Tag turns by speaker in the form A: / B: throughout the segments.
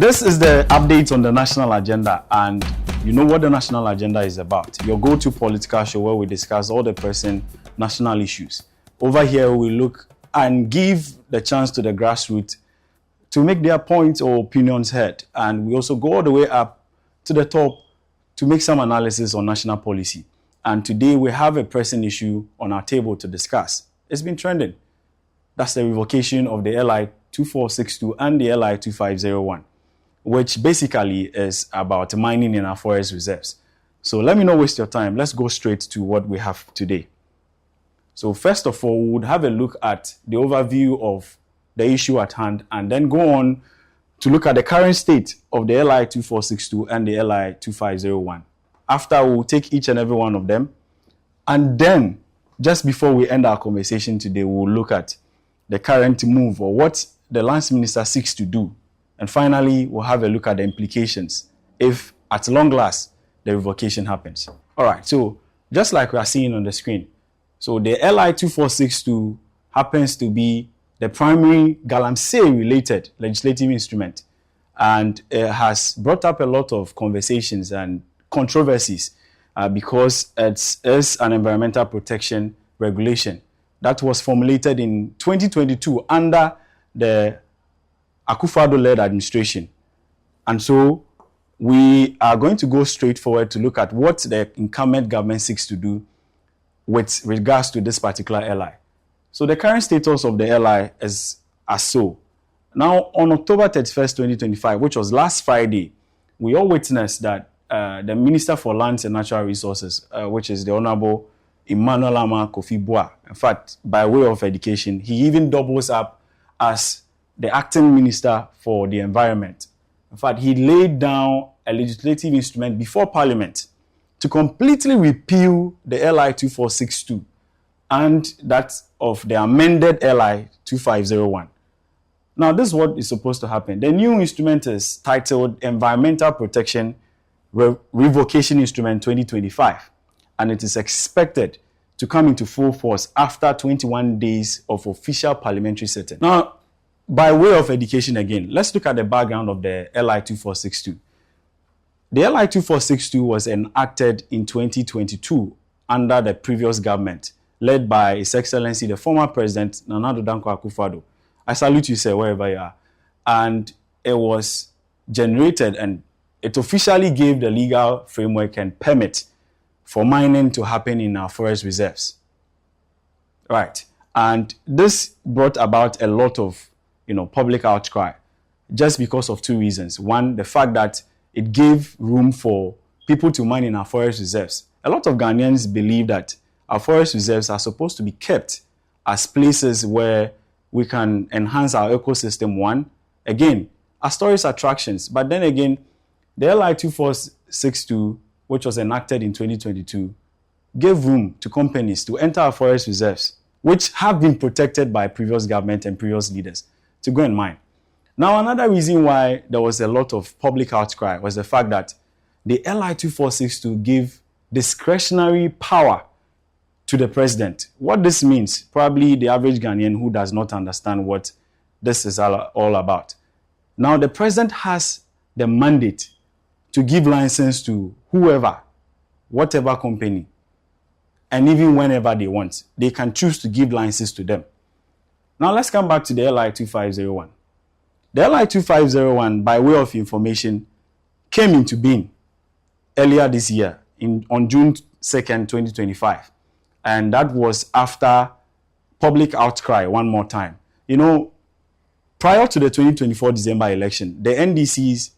A: This is the update on the national agenda, and you know what the national agenda is about. Your go-to political show where we discuss all the pressing national issues. Over here, we look and give the chance to the grassroots to make their points or opinions heard. And we also go all the way up to the top to make some analysis on national policy. And today we have a pressing issue on our table to discuss. It's been trending. That's the revocation of the LI 2462 and the LI 2501. Which basically is about mining in our forest reserves. So let me not waste your time. Let's go straight to what we have today. So first of all, we would have a look at the overview of the issue at hand and then go on to look at the current state of the LI 2462 and the LI 2501. After, we'll take each and every one of them. And then, just before we end our conversation today, we'll look at the current move or what the Lands Minister seeks to do. And finally, we'll have a look at the implications if, at long last, the revocation happens. All right, so just like we are seeing on the screen, so the LI 2462 happens to be the primary galamsey-related legislative instrument, and it has brought up a lot of conversations and controversies because it is an environmental protection regulation that was formulated in 2022 under the Akufo-Addo-led administration. And so we are going to go straight forward to look at what the incumbent government seeks to do with regards to this particular LI. So the current status of the LI is as so. Now, on October 31st, 2025, which was last Friday, we all witnessed that the Minister for Lands and Natural Resources, which is the Honorable Emmanuel Ama Kofi Boah, in fact, by way of education, he even doubles up as the acting minister for the environment. In fact, he laid down a legislative instrument before Parliament to completely repeal the LI 2462 and that of the amended LI 2501. Now, this is what is supposed to happen. The new instrument is titled Environmental Protection Revocation Instrument 2025, and it is expected to come into full force after 21 days of official parliamentary sitting. Now, by way of education again, let's look at the background of the LI 2462. The LI 2462 was enacted in 2022 under the previous government, led by His Excellency, the former President, Nana Addo Dankwa Akufo-Addo. I salute you, sir, wherever you are. And it was generated and it officially gave the legal framework and permit for mining to happen in our forest reserves. Right. And this brought about a lot of public outcry just because of two reasons. One, the fact that it gave room for people to mine in our forest reserves. A lot of Ghanaians believe that our forest reserves are supposed to be kept as places where we can enhance our ecosystem, one, again, as tourist attractions. But then again, the LI 2462, which was enacted in 2022, gave room to companies to enter our forest reserves, which have been protected by previous government and previous leaders, to go and mine. Now, another reason why there was a lot of public outcry was the fact that the LI 2462 gave discretionary power to the president. What this means, probably the average Ghanaian who does not understand what this is all about. Now, the president has the mandate to give license to whoever, whatever company, and even whenever they want. They can choose to give license to them. Now, let's come back to the LI 2501. The LI 2501, by way of information, came into being earlier this year, on June 2nd, 2025. And that was after public outcry one more time. Prior to the 2024 December election, the NDCs,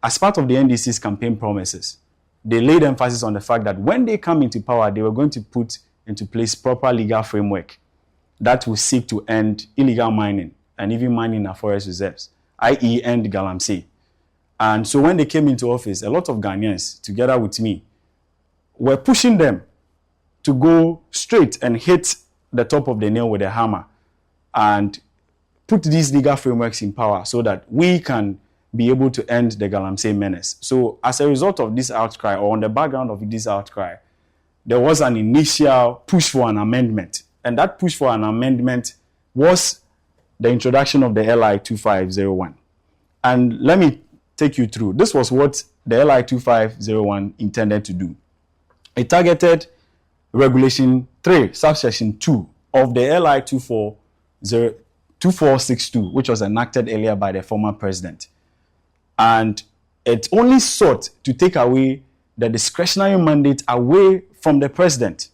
A: as part of the NDC's campaign promises, they laid emphasis on the fact that when they come into power, they were going to put into place proper legal framework that will seek to end illegal mining and even mining in our forest reserves, i.e. end galamsey. And so when they came into office, a lot of Ghanaians, together with me, were pushing them to go straight and hit the top of the nail with a hammer and put these legal frameworks in power so that we can be able to end the galamsey menace. So as a result of this outcry, or on the background of this outcry, there was an initial push for an amendment. And that push for an amendment was the introduction of the LI 2501. And let me take you through. This was what the LI 2501 intended to do. It targeted Regulation 3, Subsection 2 of the LI 2462, which was enacted earlier by the former president. And it only sought to take away the discretionary mandate away from the president.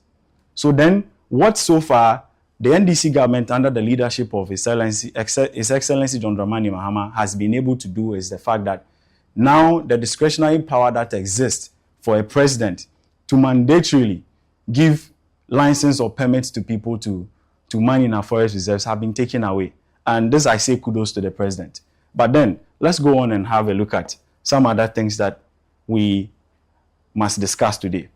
A: So then, what so far the NDC government, under the leadership of His Excellency John Dramani Mahama, has been able to do is the fact that now the discretionary power that exists for a president to mandatorily give license or permits to people to mine in our forest reserves have been taken away. And this, I say, kudos to the president. But then, let's go on and have a look at some other things that we must discuss today.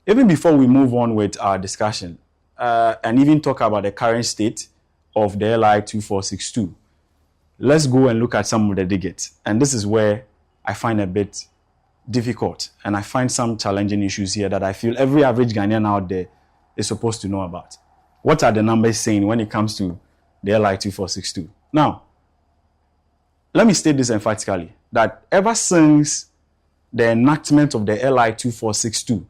A: Even before we move on with our discussion, and even talk about the current state of the LI 2462, let's go and look at some of the diggets. And this is where I find a bit difficult, and I find some challenging issues here that I feel every average Ghanaian out there is supposed to know about. What are the numbers saying when it comes to the LI 2462? Now, let me state this emphatically, that ever since the enactment of the LI 2462,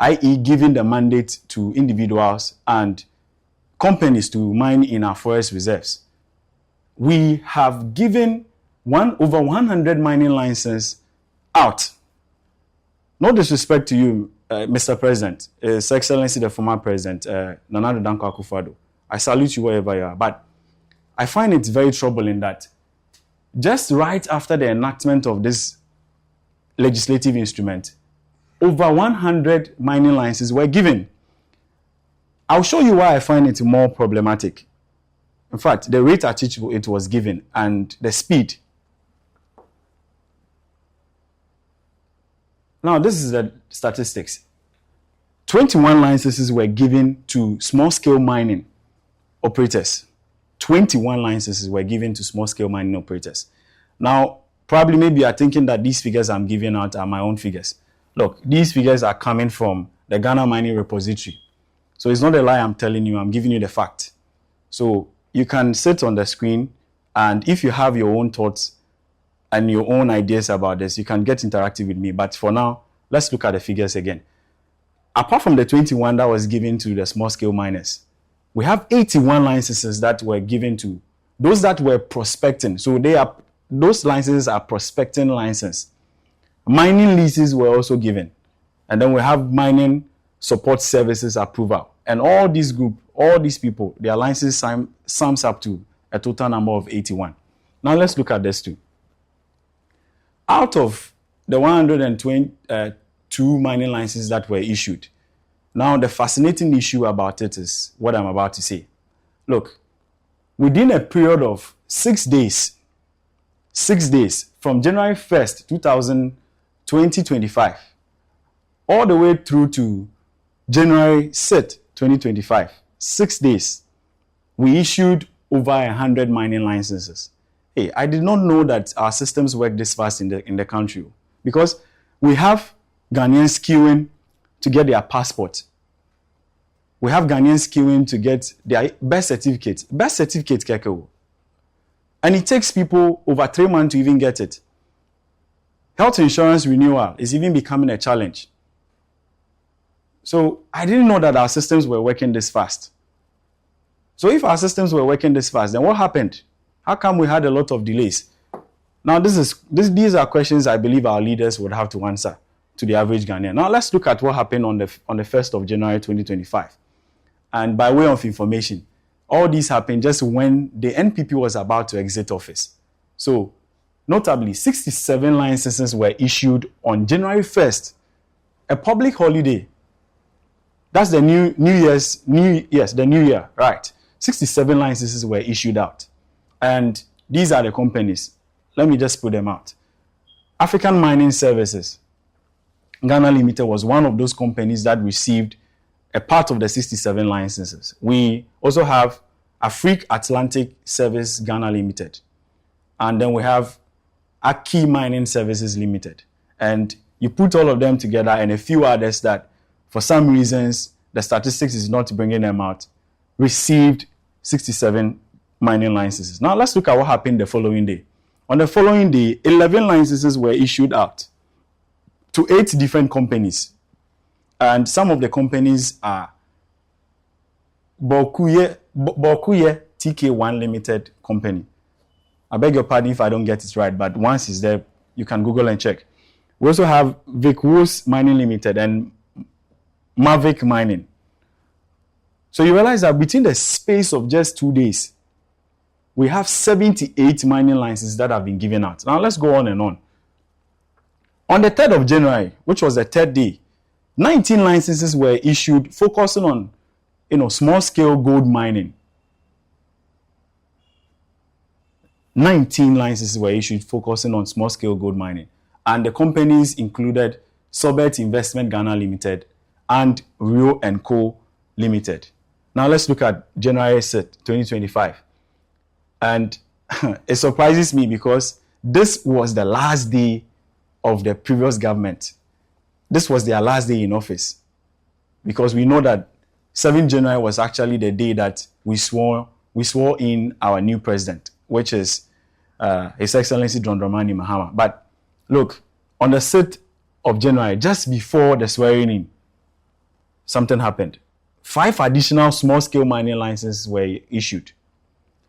A: i.e. giving the mandate to individuals and companies to mine in our forest reserves, we have given over 100 mining licenses out. No disrespect to you, Mr. President, His Excellency the former President, Nana Addo Dankwa Akufo-Addo. I salute you wherever you are. But I find it very troubling that just right after the enactment of this legislative instrument, over 100 mining licenses were given. I'll show you why I find it more problematic. In fact, the rate at which it was given and the speed. Now, this is the statistics. 21 licenses were given to small-scale mining operators. 21 licenses were given to small-scale mining operators. Now, probably maybe you're thinking that these figures I'm giving out are my own figures. Look, these figures are coming from the Ghana Mining Repository. So it's not a lie I'm telling you, I'm giving you the fact. So you can sit on the screen, and if you have your own thoughts and your own ideas about this, you can get interactive with me. But for now, let's look at the figures again. Apart from the 21 that was given to the small-scale miners, we have 81 licenses that were given to those that were prospecting. So those licenses are prospecting licenses. Mining leases were also given. And then we have mining support services approval. And all these people, their licenses sums up to a total number of 81. Now let's look at this too. Out of the 122 mining licenses that were issued, now the fascinating issue about it is what I'm about to say. Look, within a period of 6 days, from January 1st, 2025, all the way through to January 6th, 2025, 6 days, we issued over 100 mining licenses. Hey, I did not know that our systems work this fast in the country, because we have Ghanaians queuing to get their passport. We have Ghanaians queuing to get their birth certificate. Birth certificate, Kekeo. And it takes people over 3 months to even get it. Health insurance renewal is even becoming a challenge. So I didn't know that our systems were working this fast. So if our systems were working this fast, then what happened? How come we had a lot of delays? Now, these are questions I believe our leaders would have to answer to the average Ghanaian. Now, let's look at what happened on the 1st of January 2025. And by way of information, all this happened just when the NPP was about to exit office. So, notably, 67 licenses were issued on January 1st, a public holiday. That's the new year, right? 67 licenses were issued out. And these are the companies. Let me just put them out. African Mining Services, Ghana Limited, was one of those companies that received a part of the 67 licenses. We also have Afrique Atlantic Service Ghana Limited. And then we have Aki Mining Services Limited. And you put all of them together and a few others that, for some reasons, the statistics is not bringing them out, received 67 mining licenses. Now, let's look at what happened the following day. On the following day, 11 licenses were issued out to 8 different companies. And some of the companies are Bokuye TK1 Limited Company. I beg your pardon if I don't get it right, but once it's there, you can Google and check. We also have Vicwoos Mining Limited and Mavic Mining. So you realize that between the space of just 2 days, we have 78 mining licenses that have been given out. Now let's go on and on. On the 3rd of January, which was the 3rd day, 19 licenses were issued focusing on, small-scale gold mining. 19 licenses were issued focusing on small-scale gold mining. And the companies included Sobet Investment Ghana Limited and Rio & Co. Limited. Now let's look at January 6th, 2025. And it surprises me because this was the last day of the previous government. This was their last day in office. Because we know that 7th January was actually the day that we swore in our new president, which is His Excellency John Dramani Mahama. But look, on the 6th of January, just before the swearing in, something happened. 5 additional small-scale mining licenses were issued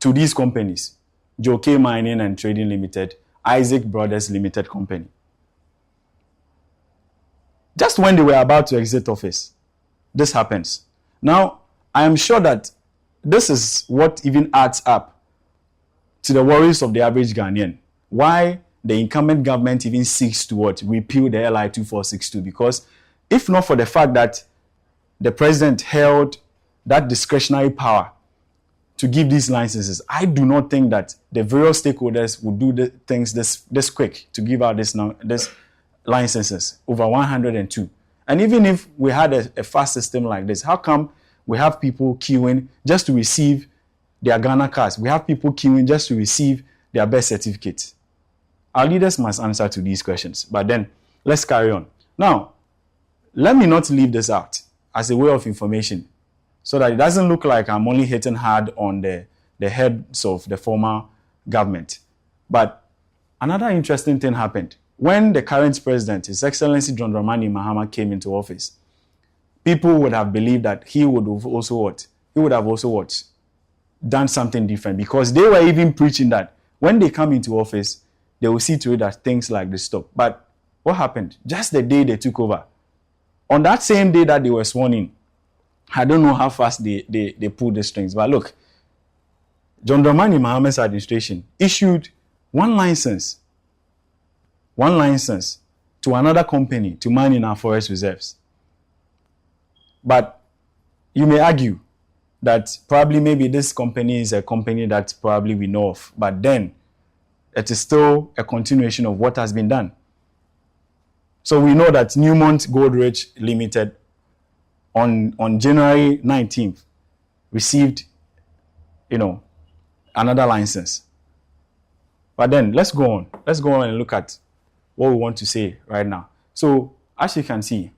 A: to these companies: Joke Mining and Trading Limited, Isaac Brothers Limited Company. Just when they were about to exit office, this happens. Now, I am sure that this is what even adds up to the worries of the average Ghanaian. Why the incumbent government even seeks to repeal the LI 2462? Because if not for the fact that the president held that discretionary power to give these licenses, I do not think that the various stakeholders would do the things this quick to give out this licenses, over 102. And even if we had a fast system like this, how come we have people queuing just to receive their Ghana cards? We have people queuing just to receive their birth certificates. Our leaders must answer to these questions. But then, let's carry on. Now, let me not leave this out as a way of information, so that it doesn't look like I'm only hitting hard on the heads of the former government. But another interesting thing happened. When the current president, His Excellency John Dramani Mahama, came into office, people would have believed that he would have also done something different, because they were even preaching that when they come into office, they will see to it that things like this stop. But what happened? Just the day they took over, on that same day that they were sworn in, I don't know how fast they pulled the strings, but look, John Dramani Mahama's administration issued one license to another company to mine in our forest reserves. But you may argue that probably maybe this company is a company that probably we know of, but then it is still a continuation of what has been done. So we know that Newmont Gold Rich Limited on January 19th received, another license. But then let's go on. Let's go on and look at what we want to say right now. So as you can see,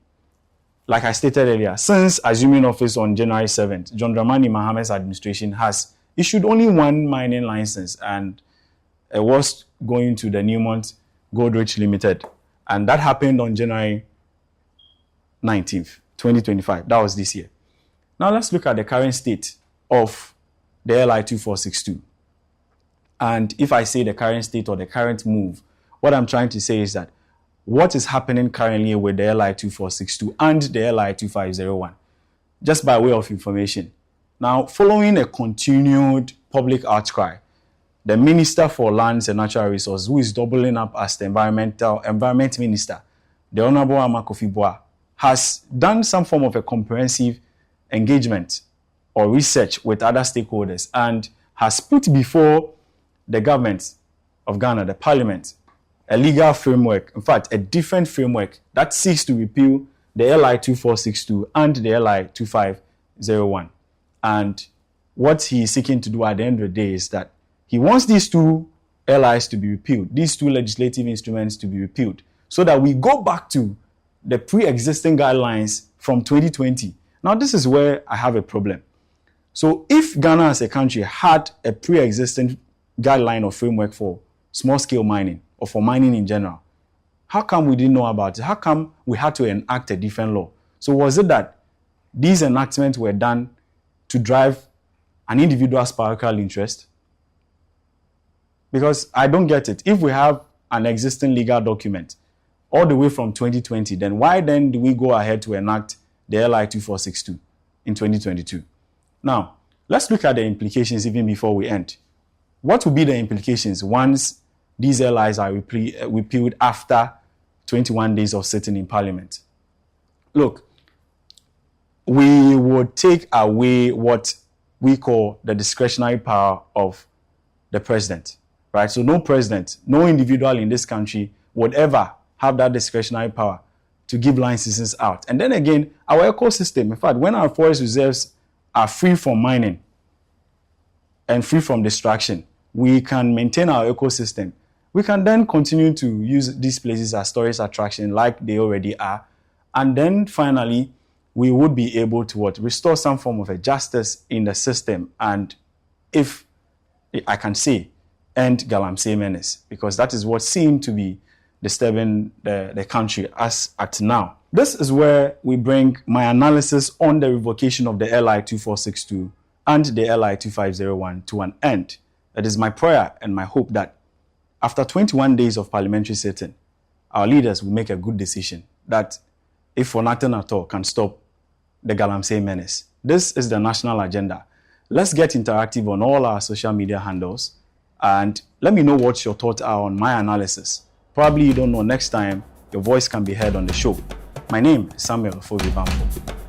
A: like I stated earlier, since assuming office on January 7th, John Dramani Mahama's administration has issued only one mining license, and it was going to the Newmont Gold Rich Limited. And that happened on January 19th, 2025. That was this year. Now let's look at the current state of the LI 2462. And if I say the current state or the current move, what I'm trying to say is that what is happening currently with the LI 2462 and the LI 2501, just by way of information. Now, following a continued public outcry, the Minister for Lands and Natural Resources, who is doubling up as the Environment Minister, the Honorable Ama Kofi Boah, has done some form of a comprehensive engagement or research with other stakeholders and has put before the government of Ghana, the Parliament, a legal framework, in fact, a different framework that seeks to repeal the LI 2462 and the LI 2501. And what he is seeking to do at the end of the day is that he wants these two LIs to be repealed, these two legislative instruments to be repealed, so that we go back to the pre-existing guidelines from 2020. Now, this is where I have a problem. So if Ghana as a country had a pre-existing guideline or framework for small-scale mining or for mining in general? How come we didn't know about it? How come we had to enact a different law? So was it that these enactments were done to drive an individual's parochial interest? Because I don't get it. If we have an existing legal document all the way from 2020, then why then do we go ahead to enact the LI 2462 in 2022? Now, let's look at the implications even before we end. What will be the implications once these LIs are repealed after 21 days of sitting in Parliament? Look, we would take away what we call the discretionary power of the president, right? So no president, no individual in this country would ever have that discretionary power to give licenses out. And then again, our ecosystem, in fact, when our forest reserves are free from mining and free from destruction, we can maintain our ecosystem. We can then continue to use these places as tourist attraction like they already are. And then finally, we would be able to restore some form of a justice in the system. And if I can say, end galamsey menace, because that is what seemed to be disturbing the country as at now. This is where we bring my analysis on the revocation of the LI 2462 and the LI 2501 to an end. It is my prayer and my hope that after 21 days of parliamentary sitting, our leaders will make a good decision that, if for nothing at all, can stop the galamsey menace. This is the national agenda. Let's get interactive on all our social media handles and let me know what your thoughts are on my analysis. Probably you don't know, next time your voice can be heard on the show. My name is Samuel Fovi Bampo.